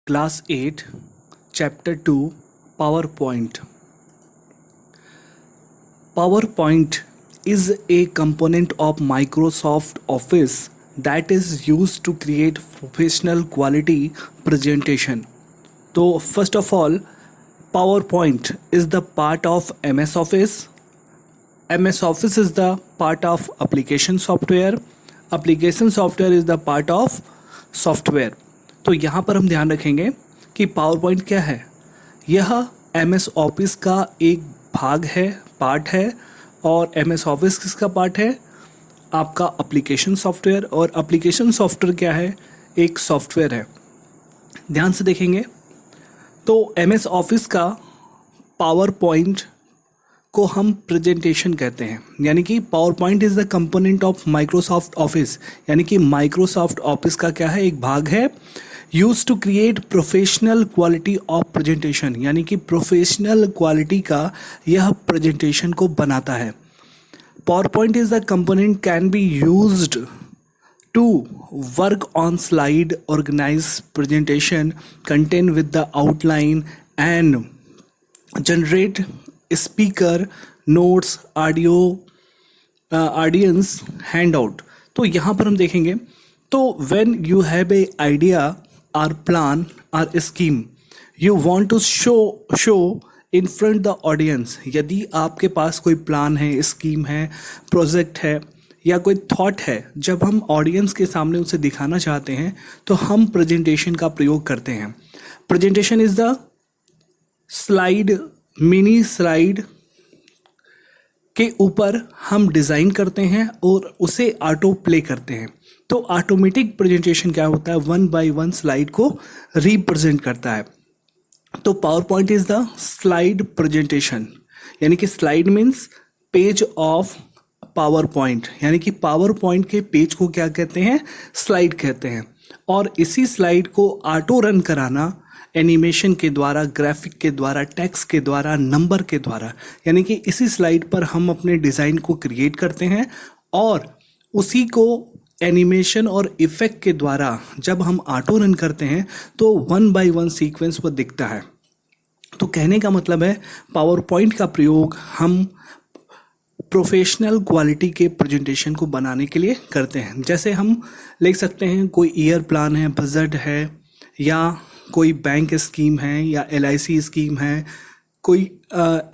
Class 8, Chapter 2, PowerPoint. PowerPoint is a component of Microsoft Office that is used to create professional quality presentation. So first of all, PowerPoint is the part of MS Office. MS Office is the part of application software. Application software is the part of software. तो यहाँ पर हम ध्यान रखेंगे कि power point क्या है. यह MS ऑफिस का एक भाग है, पार्ट है. और MS ऑफिस किसका पार्ट है? आपका एप्लीकेशन सॉफ्टवेयर. और एप्लीकेशन सॉफ्टवेयर क्या है? एक सॉफ्टवेयर है. ध्यान से देखेंगे तो MS ऑफिस का पावर पॉइंट को हम प्रेजेंटेशन कहते हैं. यानी कि PowerPoint is the component of Microsoft office. यानी कि माइक्रोसॉफ्ट ऑफिस का क्या है? एक भाग है. Use to create professional quality of presentation. यानी कि प्रोफेशनल क्वालिटी का यह प्रेजेंटेशन को बनाता है. PowerPoint is the component can be used to work on slide, organise presentation, content with the outline and generate speaker notes, audio, audience handout. तो यहाँ पर हम देखेंगे तो when you have a idea और प्लान और scheme you want to show in front the audience. यदि आपके पास कोई प्लान है, स्कीम है, प्रोजेक्ट है या कोई थॉट है, जब हम ऑडियंस के सामने उसे दिखाना चाहते हैं तो हम प्रेजेंटेशन का प्रयोग करते हैं. Presentation is the slide, mini slide के ऊपर हम डिज़ाइन करते हैं और उसे ऑटो प्ले करते हैं. तो ऑटोमेटिक प्रेजेंटेशन क्या होता है? 1 बाय 1 स्लाइड को रिप्रेजेंट करता है. तो power point is the slide presentation. यानी कि slide means page of power point. यानी कि पावर पॉइंट के पेज को क्या कहते हैं? स्लाइड कहते हैं. और इसी स्लाइड को ऑटो रन कराना एनिमेशन के द्वारा, ग्राफिक के द्वारा, टेक्स्ट के द्वारा, नंबर के द्वारा. यानी कि इसी स्लाइड पर हम अपने डिज़ाइन को क्रिएट करते हैं और उसी को एनिमेशन और इफ़ेक्ट के द्वारा जब हम ऑटो रन करते हैं तो 1 बाय 1 सीक्वेंस पर दिखता है. तो कहने का मतलब है पावर पॉइंट का प्रयोग हम प्रोफेशनल क्वालिटी के प्रेजेंटेशन को बनाने के लिए करते हैं. जैसे हम लिख सकते हैं कोई ईयर प्लान है, बजट है, या कोई बैंक स्कीम है, या LIC स्कीम है, कोई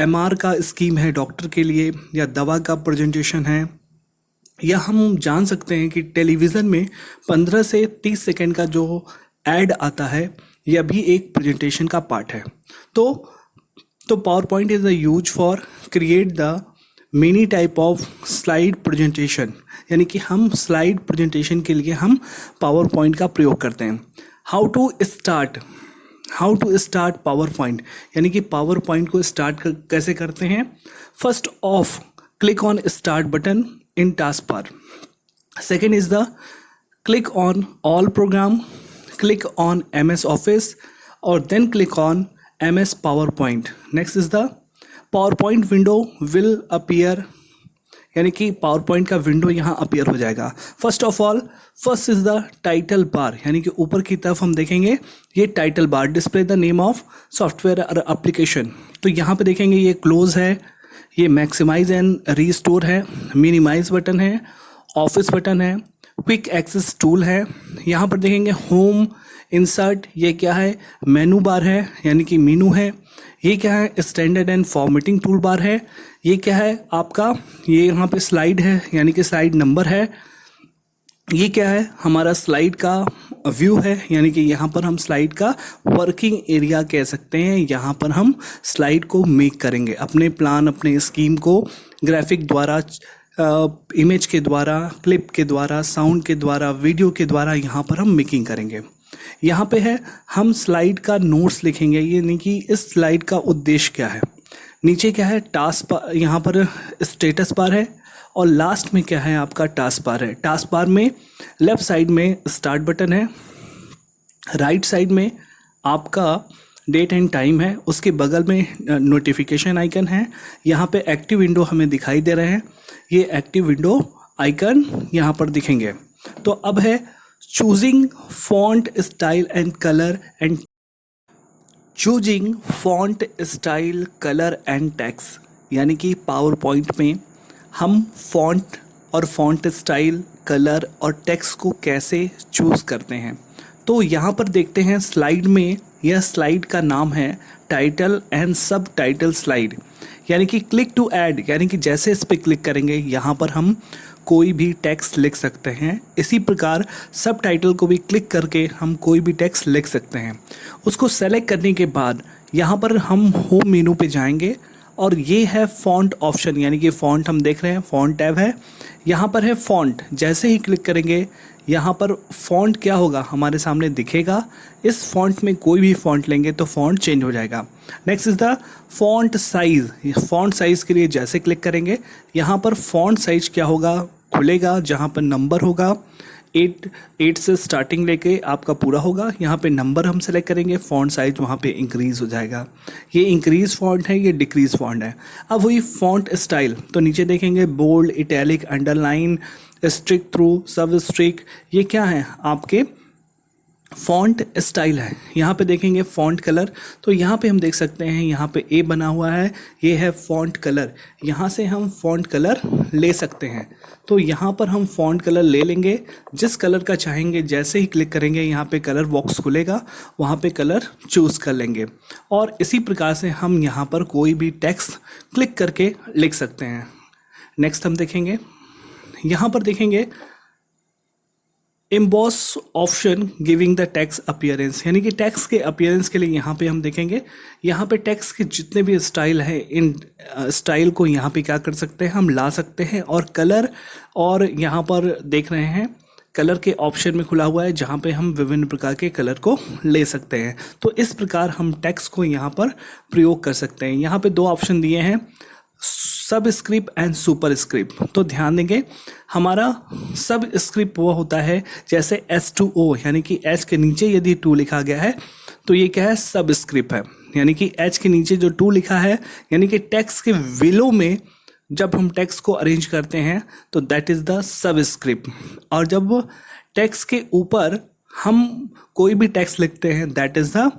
MR का स्कीम है डॉक्टर के लिए, या दवा का प्रेजेंटेशन है, या हम जान सकते हैं कि टेलीविज़न में 15 से 30 सेकंड का जो ऐड आता है यह भी एक प्रेजेंटेशन का पार्ट है. तो power point is the use for create the many type of slide presentation. यानी कि हम स्लाइड प्रेजेंटेशन के लिए हम पावर पॉइंट का प्रयोग करते हैं. How to start PowerPoint. यानी कि पावर पॉइंट को स्टार्ट कैसे करते हैं? First of click on start button in taskbar. Second is the click on all program, click on MS office और then click on MS PowerPoint. Next is the PowerPoint window will appear. यानी कि PowerPoint का window यहाँ appear हो जाएगा. First of all, first is the title bar. यानी कि ऊपर की तरफ हम देखेंगे ये title bar, display the name of software और एप्लीकेशन. तो यहाँ पे देखेंगे ये क्लोज है, ये मैक्सिमाइज एंड रीस्टोर है, मिनिमाइज बटन है, ऑफिस बटन है, क्विक एक्सेस टूल है. यहाँ पर देखेंगे होम, इंसर्ट, ये क्या है? मेनू बार है, यानी कि मेनू है. ये क्या है? Standard and formatting tool bar है. ये क्या है आपका? ये यहाँ पे स्लाइड है, यानी कि स्लाइड नंबर है. ये क्या है? हमारा स्लाइड का व्यू है, यानी कि यहाँ पर हम स्लाइड का वर्किंग एरिया कह सकते हैं. यहाँ पर हम स्लाइड को मेक करेंगे, अपने प्लान, अपने स्कीम को ग्राफिक द्वारा, इमेज के द्वारा, क्लिप के द्वारा, साउंड के द्वारा, वीडियो के द्वारा यहाँ पर हम मेकिंग करेंगे. यहाँ पे है हम स्लाइड का नोट्स लिखेंगे. यानी कि इस स्लाइड का उद्देश्य क्या है. नीचे क्या है? Task bar. यहाँ पर स्टेटस बार है और लास्ट में क्या है? आपका टास्क बार है. टास्क बार में लेफ्ट साइड में स्टार्ट बटन है, राइट साइड में आपका डेट एंड टाइम है, उसके बगल में नोटिफिकेशन आइकन है. यहाँ पे एक्टिव विंडो हमें दिखाई दे रहे हैं. ये एक्टिव विंडो आइकन यहाँ पर दिखेंगे. तो अब है choosing font style and color and choosing font style colour and text, यानी कि पावर पॉइंट में हम फॉन्ट और फॉन्ट स्टाइल कलर और टेक्स्ट को कैसे चूज़ करते हैं। तो यहाँ पर देखते हैं स्लाइड में, यह स्लाइड का नाम है टाइटल एंड सब टाइटल स्लाइड, यानी कि क्लिक टू ऐड, यानी कि जैसे इस पर क्लिक करेंगे यहाँ पर हम कोई भी टेक्स्ट लिख सकते हैं। इसी प्रकार सब टाइटल को भी क्लिक करके हम कोई भी टेक्स्ट लिख सकते हैं। उसको सेलेक्ट करने के बाद यहाँ पर हम होम मेनू पे जाएंगे और ये है फॉन्ट ऑप्शन, यानी कि फॉन्ट हम देख रहे हैं, फॉन्ट टैब है, यहाँ पर है फॉन्ट। जैसे ही क्लिक करेंगे यहाँ पर फॉन्ट क्या होगा हमारे सामने दिखेगा। इस फॉन्ट में कोई भी फॉन्ट लेंगे तो फॉन्ट चेंज हो जाएगा। Next is the font size. Font size के लिए जैसे क्लिक करेंगे यहाँ पर फॉन्ट साइज क्या होगा खुलेगा, जहाँ पर नंबर होगा 8 से स्टार्टिंग लेके आपका पूरा होगा। यहाँ पे नंबर हम सेलेक्ट करेंगे, फॉन्ट साइज वहाँ पे इंक्रीज़ हो जाएगा। ये इंक्रीज़ फॉन्ट है, ये डिक्रीज़ फॉन्ट है। अब वही फॉन्ट स्टाइल, तो नीचे देखेंगे bold, italic, underline, strikethrough, subscript, ये क्या है आपके फॉन्ट स्टाइल है। यहाँ पे देखेंगे फॉन्ट कलर, तो यहाँ पे हम देख सकते हैं यहाँ पे ए बना हुआ है, ये है फॉन्ट कलर। यहाँ से हम फॉन्ट कलर ले सकते हैं। तो यहाँ पर हम फॉन्ट कलर ले लेंगे, जिस कलर का चाहेंगे जैसे ही क्लिक करेंगे यहाँ पे कलर बॉक्स खुलेगा, वहाँ पे कलर चूज़ कर लेंगे और इसी प्रकार से हम यहाँ पर कोई भी टेक्स्ट क्लिक करके लिख सकते हैं। नेक्स्ट हम देखेंगे, यहाँ पर देखेंगे emboss option giving the text appearance, यानी कि टेक्स्ट के अपीयरेंस के लिए यहाँ पे हम देखेंगे, यहाँ पे टेक्स्ट के जितने भी स्टाइल है इन स्टाइल को यहाँ पे क्या कर सकते हैं हम ला सकते हैं। और कलर, और यहाँ पर देख रहे हैं कलर के ऑप्शन में खुला हुआ है जहाँ पे हम विभिन्न प्रकार के कलर को ले सकते हैं। तो इस प्रकार हम टेक्स्ट को यहाँ पर प्रयोग कर सकते हैं। यहाँ पे 2 ऑप्शन दिए हैं, सब स्क्रिप्ट एंड सुपर स्क्रिप्ट। तो ध्यान देंगे हमारा सब स्क्रिप्ट वो होता है जैसे S2O, यानी कि H के नीचे यदि 2 लिखा गया है तो ये क्या है सब स्क्रिप्ट है, यानी कि H के नीचे जो 2 लिखा है, यानी कि टेक्स्ट के विलो में जब हम टेक्स्ट को अरेंज करते हैं तो that is the sub script. और जब टेक्स्ट के ऊपर हम कोई भी टेक्स्ट लिखते हैं that is the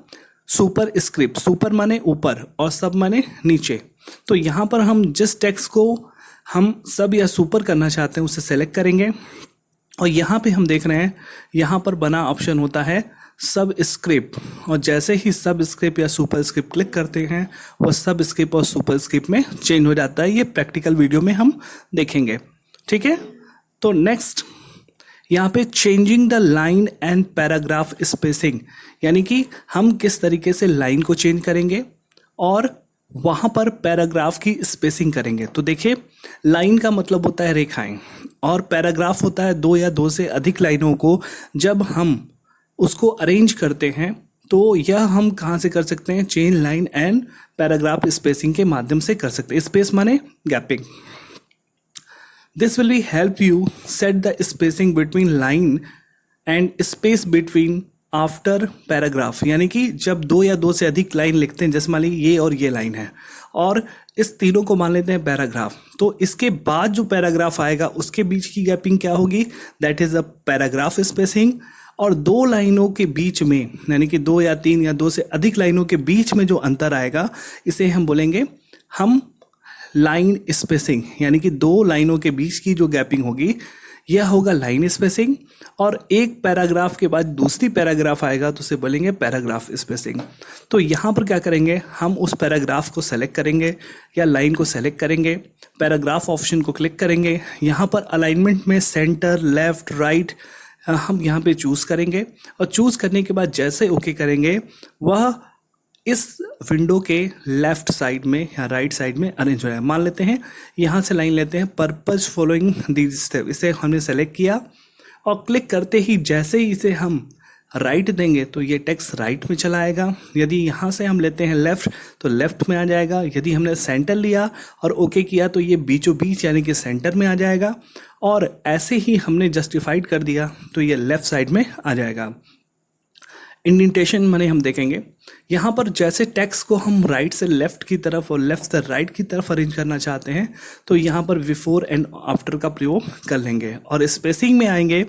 super script. Super माने ऊपर और सब माने नीचे। तो यहाँ पर हम जिस टेक्स्ट को हम सब या सुपर करना चाहते हैं उसे सेलेक्ट करेंगे और यहाँ पे हम देख रहे हैं यहाँ पर बना ऑप्शन होता है सब स्क्रिप्ट, और जैसे ही सब स्क्रिप्ट या सुपर स्क्रिप्ट क्लिक करते हैं वो सब स्क्रिप्ट और सुपर स्क्रिप्ट में चेंज हो जाता है। ये प्रैक्टिकल वीडियो में हम देखेंगे, ठीक है। तो नेक्स्ट यहाँ पे changing the line and paragraph spacing, यानी कि हम किस तरीके से लाइन को चेंज करेंगे और वहाँ पर पैराग्राफ की स्पेसिंग करेंगे। तो देखिए लाइन का मतलब होता है रेखाएं और पैराग्राफ होता है 2 या 2 से अधिक लाइनों को जब हम उसको अरेंज करते हैं। तो यह हम कहाँ से कर सकते हैं, change line and paragraph spacing के माध्यम से कर सकते हैं। स्पेस माने gapping. This will be help you set the spacing between line and space between after paragraph, यानी कि जब 2 या 2 से अधिक लाइन लिखते हैं, जैसे मान लीजिए ये और ये लाइन है और इस तीनों को मान लेते हैं पैराग्राफ, तो इसके बाद जो पैराग्राफ आएगा उसके बीच की गैपिंग क्या होगी, that is a paragraph spacing. और 2 लाइनों के बीच में, यानी कि 2 या 3 या 2 से अधिक लाइनों के बीच में जो अंतर आएगा इसे हम बोलेंगे हम लाइन स्पेसिंग, यानी कि 2 लाइनों के बीच की जो गैपिंग होगी यह होगा लाइन स्पेसिंग। और एक पैराग्राफ के बाद दूसरी पैराग्राफ आएगा तो उसे बोलेंगे पैराग्राफ स्पेसिंग। तो यहाँ पर क्या करेंगे, हम उस पैराग्राफ को सेलेक्ट करेंगे या लाइन को सेलेक्ट करेंगे, पैराग्राफ ऑप्शन को क्लिक करेंगे, यहाँ पर अलाइनमेंट में सेंटर, लेफ्ट, राइट हम यहाँ पे चूज़ करेंगे और चूज़ करने के बाद जैसे ओके करेंगे वह इस विंडो के लेफ्ट साइड में या राइट साइड में अरेंज हो जाए। मान लेते हैं यहाँ से लाइन लेते हैं, पर्पज फॉलोइंग दीज स्टेप, इसे हमने सेलेक्ट किया और क्लिक करते ही जैसे ही इसे हम राइट देंगे तो ये टेक्स्ट राइट में चला आएगा। यदि यहाँ से हम लेते हैं लेफ़्ट तो लेफ़्ट में आ जाएगा। यदि हमने सेंटर लिया और ओके किया तो ये बीचों बीच यानी कि सेंटर में आ जाएगा। और ऐसे ही हमने जस्टिफाइड कर दिया तो ये लेफ़्ट साइड में आ जाएगा। इंडेंटेशन माने हम देखेंगे यहाँ पर जैसे टेक्स्ट को हम राइट से लेफ़्ट की तरफ और लेफ़्ट से राइट की तरफ अरेंज करना चाहते हैं तो यहाँ पर बिफोर एंड आफ्टर का प्रयोग कर लेंगे। और स्पेसिंग में आएंगे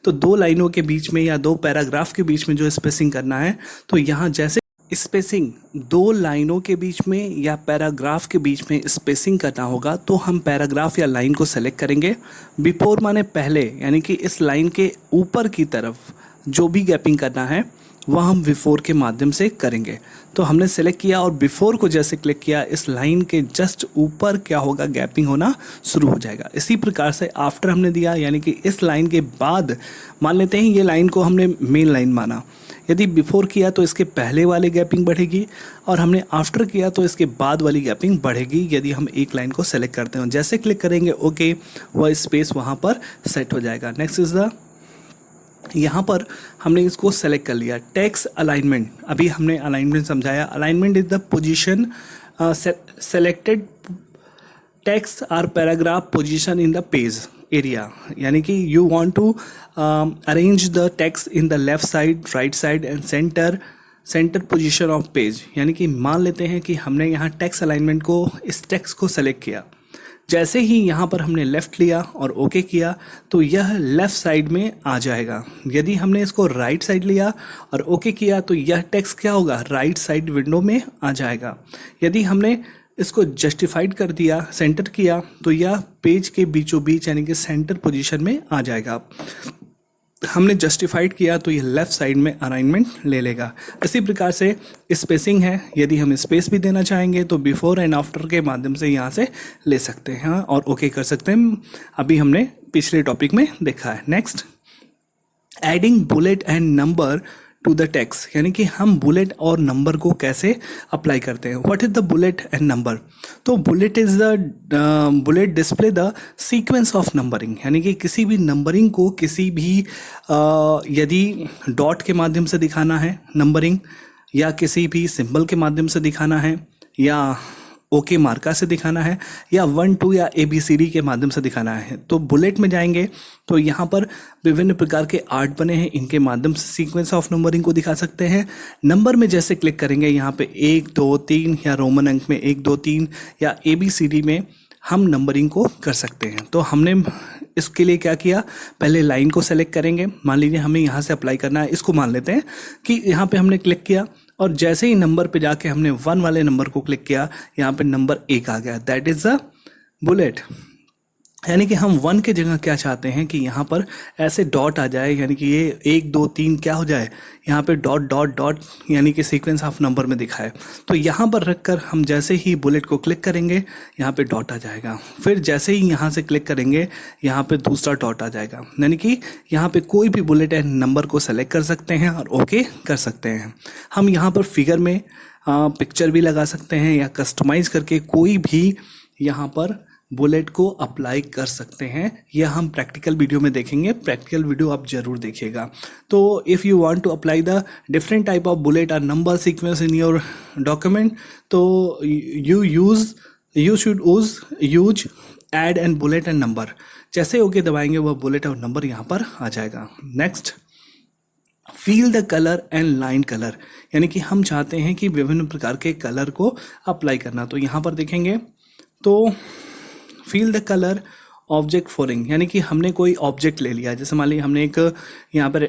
तो 2 लाइनों के बीच में या 2 पैराग्राफ के बीच में जो स्पेसिंग करना है तो यहाँ जैसे स्पेसिंग दो लाइनों के बीच में या पैराग्राफ के बीच में स्पेसिंग करना होगा तो हम पैराग्राफ या लाइन को सेलेक्ट करेंगे। बिफोर माने पहले, यानी कि इस लाइन के ऊपर की तरफ जो भी गैपिंग करना है वह हम बिफोर के माध्यम से करेंगे। तो हमने सेलेक्ट किया और बिफोर को जैसे क्लिक किया, इस लाइन के जस्ट ऊपर क्या होगा, गैपिंग होना शुरू हो जाएगा। इसी प्रकार से आफ्टर हमने दिया, यानी कि इस लाइन के बाद मान लेते हैं ये लाइन को हमने मेन लाइन माना। यदि बिफोर किया तो इसके पहले वाली गैपिंग बढ़ेगी और हमने आफ्टर किया तो इसके बाद वाली गैपिंग बढ़ेगी यदि हम एक लाइन को सेलेक्ट करते हो। जैसे क्लिक करेंगे ओके, वह स्पेस वहाँ पर सेट हो जाएगा। नेक्स्ट इज द, यहाँ पर हमने इसको सेलेक्ट कर लिया टेक्स्ट अलाइनमेंट। अभी हमने अलाइनमेंट समझाया। Alignment is the position selected text और paragraph position in the page area, यानी कि you want to arrange the text in the left side, right side and centre position of page. यानी कि मान लेते हैं कि हमने यहाँ टेक्स्ट अलाइनमेंट को, इस टेक्स्ट को सेलेक्ट किया, जैसे ही यहाँ पर हमने लेफ़्ट लिया और ओके किया तो यह लेफ़्ट साइड में आ जाएगा। यदि हमने इसको राइट साइड लिया और ओके किया तो यह टेक्स्ट क्या होगा, राइट साइड विंडो में आ जाएगा। यदि हमने इसको जस्टिफाइड कर दिया, सेंटर किया, तो यह पेज के बीचों बीच यानी कि सेंटर पोजीशन में आ जाएगा। हमने जस्टिफाइड किया तो ये लेफ़्ट साइड में अलाइनमेंट ले लेगा। इसी प्रकार से स्पेसिंग है, यदि हम स्पेस भी देना चाहेंगे तो बिफोर एंड आफ्टर के माध्यम से यहाँ से ले सकते हैं और ओके कर सकते हैं। अभी हमने पिछले टॉपिक में देखा है। Next, adding bullet and number two the text, यानी कि हम बुलेट और नंबर को कैसे अप्लाई करते हैं। What is the bullet and number? तो bullet is the bullet display the sequence of numbering, यानी कि किसी भी नंबरिंग को किसी भी यदि डॉट के माध्यम से दिखाना है नंबरिंग, या किसी भी सिंबल के माध्यम से दिखाना है, या ओके मार्का से दिखाना है, या 1 2 या ABCD के माध्यम से दिखाना है, तो बुलेट में जाएंगे तो यहाँ पर विभिन्न प्रकार के आर्ट बने हैं, इनके माध्यम से सीक्वेंस ऑफ नंबरिंग को दिखा सकते हैं। नंबर में जैसे क्लिक करेंगे यहाँ पे 1 2 3 या रोमन अंक में 1 2 3 या ABCD में हम नंबरिंग को कर सकते हैं। तो हमने इसके लिए क्या किया, पहले लाइन को सेलेक्ट करेंगे। मान लीजिए हमें यहाँ से अप्लाई करना है, इसको मान लेते हैं कि यहाँ पे हमने क्लिक किया और जैसे ही नंबर पे जाके हमने 1 वाले नंबर को क्लिक किया, यहाँ पे नंबर 1 आ गया, दैट इज द बुलेट। यानी कि हम 1 की जगह क्या चाहते हैं कि यहाँ पर ऐसे डॉट आ जाए, यानी कि ये 1 2 3 क्या हो जाए, यहाँ पे डॉट डॉट डॉट, यानी कि सीक्वेंस ऑफ नंबर में दिखाए। तो यहाँ पर रखकर हम जैसे ही बुलेट को क्लिक करेंगे यहाँ पे डॉट आ जाएगा। फिर जैसे ही यहाँ से क्लिक करेंगे यहाँ पे दूसरा डॉट आ जाएगा। यानी कि यहाँ पे कोई भी बुलेट एंड नंबर को सेलेक्ट कर सकते हैं और ओके कर सकते हैं। हम यहाँ पर फिगर में पिक्चर भी लगा सकते हैं या कस्टमाइज करके कोई भी यहाँ पर बुलेट को अप्लाई कर सकते हैं। यह हम प्रैक्टिकल वीडियो में देखेंगे, प्रैक्टिकल वीडियो आप जरूर देखिएगा। तो if you want to apply the different type of bullet और number sequence in your document, तो you should use add and bullet and number. जैसे ओके दबाएंगे वह बुलेट और नंबर यहाँ पर आ जाएगा। Next, fill the colour and line colour, यानी कि हम चाहते हैं कि विभिन्न प्रकार के कलर को अप्लाई करना। तो यहाँ पर देखेंगे तो feel the colour object pouring, यानी कि हमने कोई ऑब्जेक्ट ले लिया, जैसे मान लीजिए हमने एक यहाँ पर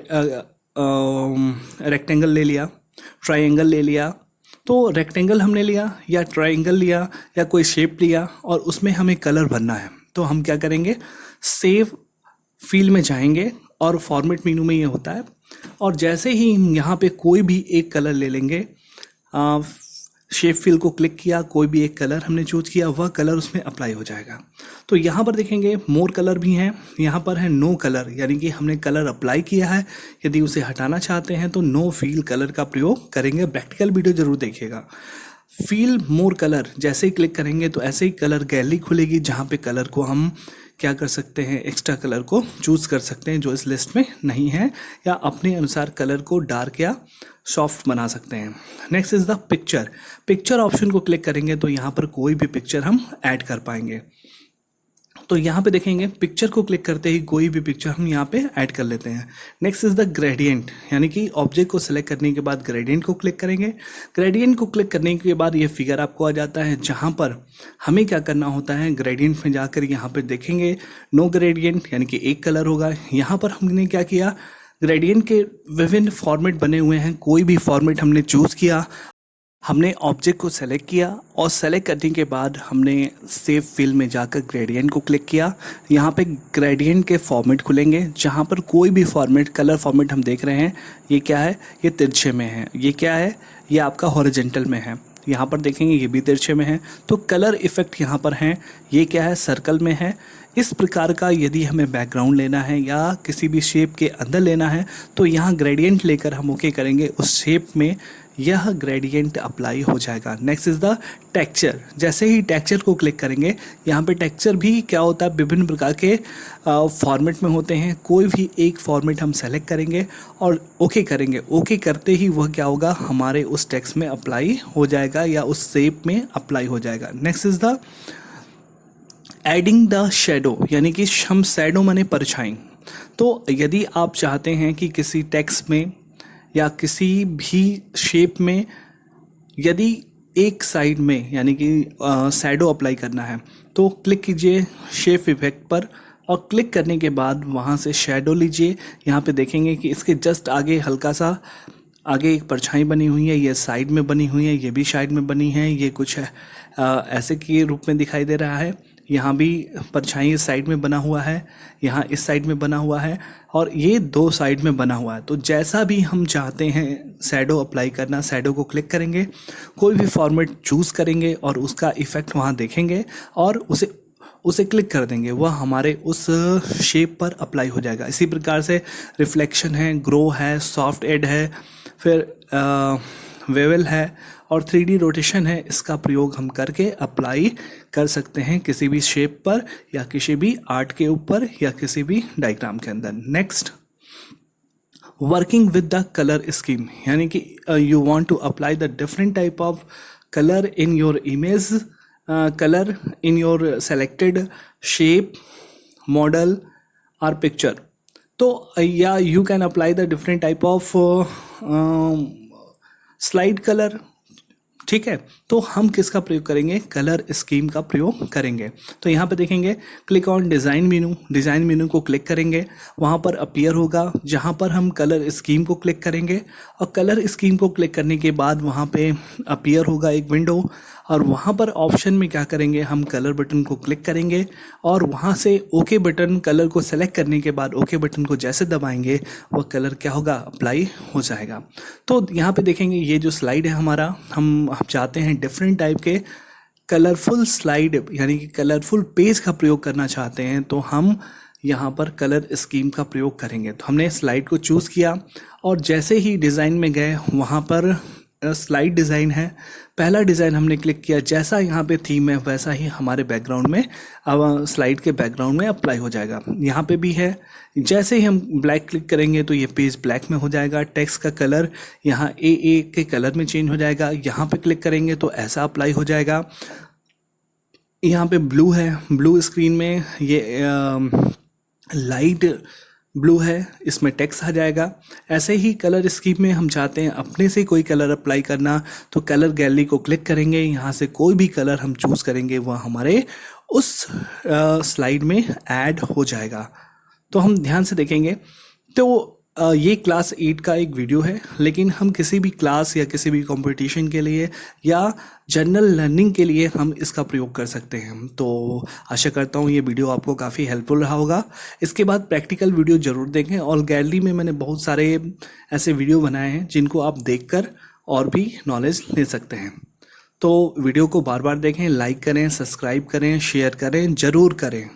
रेक्टेंगल ले लिया, ट्राइंगल ले लिया। तो रेक्टेंगल हमने लिया या ट्राइंगल लिया या कोई शेप लिया और उसमें हमें कलर भरना है, तो हम क्या करेंगे, सेव फील में जाएंगे और फॉर्मेट मेनू में ये होता है। और जैसे ही हम यहाँ पे कोई भी एक कलर ले लेंगे, शेप फिल को क्लिक किया, कोई भी एक कलर हमने चूज किया, वह कलर उसमें अप्लाई हो जाएगा। तो यहाँ पर देखेंगे मोर कलर भी हैं, यहाँ पर है नो कलर, यानी कि हमने कलर अप्लाई किया है, यदि उसे हटाना चाहते हैं तो नो फील कलर का प्रयोग करेंगे। प्रैक्टिकल वीडियो जरूर देखिएगा। फील मोर कलर, जैसे ही क्लिक करेंगे तो ऐसे ही कलर गैलरी खुलेगी जहाँ पे कलर को हम क्या कर सकते हैं, एक्स्ट्रा कलर को चूज कर सकते हैं जो इस लिस्ट में नहीं है, या अपने अनुसार कलर को डार्क या सॉफ्ट बना सकते हैं। Next is the picture. Picture option को क्लिक करेंगे तो यहाँ पर कोई भी पिक्चर हम ऐड कर पाएंगे। तो यहाँ पे देखेंगे पिक्चर को क्लिक करते ही कोई भी पिक्चर हम यहाँ पे ऐड कर लेते हैं। नेक्स्ट इज द ग्रेडियंट, यानी कि ऑब्जेक्ट को सिलेक्ट करने के बाद ग्रेडियंट को क्लिक करेंगे। ग्रेडियंट को क्लिक करने के बाद ये फिगर आपको आ जाता है, जहाँ पर हमें क्या करना होता है, ग्रेडियंट में जाकर यहाँ पर देखेंगे नो ग्रेडियंट, यानी कि एक कलर होगा। यहाँ पर हमने क्या किया, ग्रेडियंट के विभिन्न फॉर्मेट बने हुए हैं, कोई भी फॉर्मेट हमने चूज़ किया, हमने ऑब्जेक्ट को सेलेक्ट किया और सेलेक्ट करने के बाद हमने सेव फिल में जाकर ग्रेडियंट को क्लिक किया। यहाँ पे ग्रेडियंट के फॉर्मेट खुलेंगे, जहाँ पर कोई भी फॉर्मेट, कलर फॉर्मेट हम देख रहे हैं, ये क्या है, ये तिरछे में है, ये क्या है, ये आपका हॉरिजॉन्टल में है, यहाँ पर देखेंगे ये भी तिरछे में है। तो कलर इफ़ेक्ट यहाँ पर हैं, ये क्या है, सर्कल में है। इस प्रकार का यदि हमें बैकग्राउंड लेना है या किसी भी शेप के अंदर लेना है तो यहाँ ग्रेडियंट लेकर हम ओके करेंगे, उस शेप में यह ग्रेडियंट अप्लाई हो जाएगा। Next is the texture. जैसे ही टेक्सचर को क्लिक करेंगे, यहाँ पे टेक्सचर भी क्या होता है, विभिन्न प्रकार के फॉर्मेट में होते हैं। कोई भी एक फॉर्मेट हम सेलेक्ट करेंगे और ओके करेंगे, ओके करते ही वह क्या होगा, हमारे उस टेक्स्ट में अप्लाई हो जाएगा या उस शेप में अप्लाई हो जाएगा। Next is the adding the shadow, यानी कि हम शेडो माने परछाई। तो यदि आप चाहते हैं कि किसी टेक्स्ट में या किसी भी शेप में यदि एक साइड में यानी कि शैडो अप्लाई करना है, तो क्लिक कीजिए शेप इफेक्ट पर और क्लिक करने के बाद वहाँ से शैडो लीजिए। यहाँ पे देखेंगे कि इसके जस्ट आगे हल्का सा आगे एक परछाई बनी हुई है, ये साइड में बनी हुई है, ये भी साइड में बनी है, ये कुछ ऐसे के रूप में दिखाई दे रहा है। यहाँ भी परछाई इस साइड में बना हुआ है, यहाँ इस साइड में बना हुआ है और ये दो साइड में बना हुआ है। तो जैसा भी हम चाहते हैं शैडो अप्लाई करना, शैडो को क्लिक करेंगे, कोई भी फॉर्मेट चूज़ करेंगे और उसका इफ़ेक्ट वहाँ देखेंगे और उसे क्लिक कर देंगे, वह हमारे उस शेप पर अप्लाई हो जाएगा। इसी प्रकार से रिफ्लेक्शन है, ग्रो है, सॉफ्ट एड है, फिर वेवल है और 3D रोटेशन है। इसका प्रयोग हम करके अप्लाई कर सकते हैं किसी भी शेप पर या किसी भी आर्ट के ऊपर या किसी भी डायग्राम के अंदर। Next, working with the colour scheme, यानी कि you want to apply the different type of colour in your image, colour in your selected shape, model और पिक्चर। तो या you can apply the different type of slide colour, ठीक है। तो हम किसका प्रयोग करेंगे, कलर स्कीम का प्रयोग करेंगे। तो यहाँ पे देखेंगे click on design menu, design मेनू को क्लिक करेंगे, वहाँ पर अपीयर होगा जहाँ पर हम कलर स्कीम को क्लिक करेंगे और कलर स्कीम को क्लिक करने के बाद वहाँ पे अपीयर होगा एक विंडो और वहाँ पर ऑप्शन में क्या करेंगे, हम कलर बटन को क्लिक करेंगे और वहाँ से ओके बटन, कलर को सेलेक्ट करने के बाद ओके बटन को जैसे दबाएंगे वह कलर क्या होगा, अप्लाई हो जाएगा। तो यहाँ पे देखेंगे ये जो स्लाइड है हमारा, हम चाहते हैं डिफरेंट टाइप के कलरफुल स्लाइड यानी कि कलरफुल पेज का प्रयोग करना चाहते हैं, तो हम यहाँ पर कलर स्कीम का प्रयोग करेंगे। तो हमने स्लाइड को चूज़ किया और जैसे ही डिज़ाइन में गए, वहाँ पर स्लाइड डिज़ाइन है, पहला डिज़ाइन हमने क्लिक किया, जैसा यहाँ पे थीम है वैसा ही हमारे बैकग्राउंड में, अब स्लाइड के बैकग्राउंड में अप्लाई हो जाएगा। यहाँ पे भी है, जैसे ही हम ब्लैक क्लिक करेंगे तो ये पेज ब्लैक में हो जाएगा। टेक्स्ट का कलर यहाँ ए के कलर में चेंज हो जाएगा, यहाँ पे क्लिक करेंगे तो ऐसा अप्लाई हो जाएगा। यहाँ पे ब्लू है, ब्लू स्क्रीन में ये लाइट ब्लू है, इसमें टेक्स्ट आ जाएगा। ऐसे ही कलर स्कीम में हम चाहते हैं अपने से कोई कलर अप्लाई करना, तो कलर गैलरी को क्लिक करेंगे, यहाँ से कोई भी कलर हम चूज़ करेंगे वह हमारे उस स्लाइड में ऐड हो जाएगा। तो हम ध्यान से देखेंगे तो ये क्लास 8 का एक वीडियो है, लेकिन हम किसी भी क्लास या किसी भी कंपटीशन के लिए या जनरल लर्निंग के लिए हम इसका प्रयोग कर सकते हैं। तो आशा करता हूँ ये वीडियो आपको काफ़ी हेल्पफुल रहा होगा। इसके बाद प्रैक्टिकल वीडियो ज़रूर देखें और गैलरी में मैंने बहुत सारे ऐसे वीडियो बनाए हैं जिनको आप देखकर और भी नॉलेज ले सकते हैं। तो वीडियो को बार बार देखें, लाइक करें, सब्सक्राइब करें, शेयर करें, ज़रूर करें।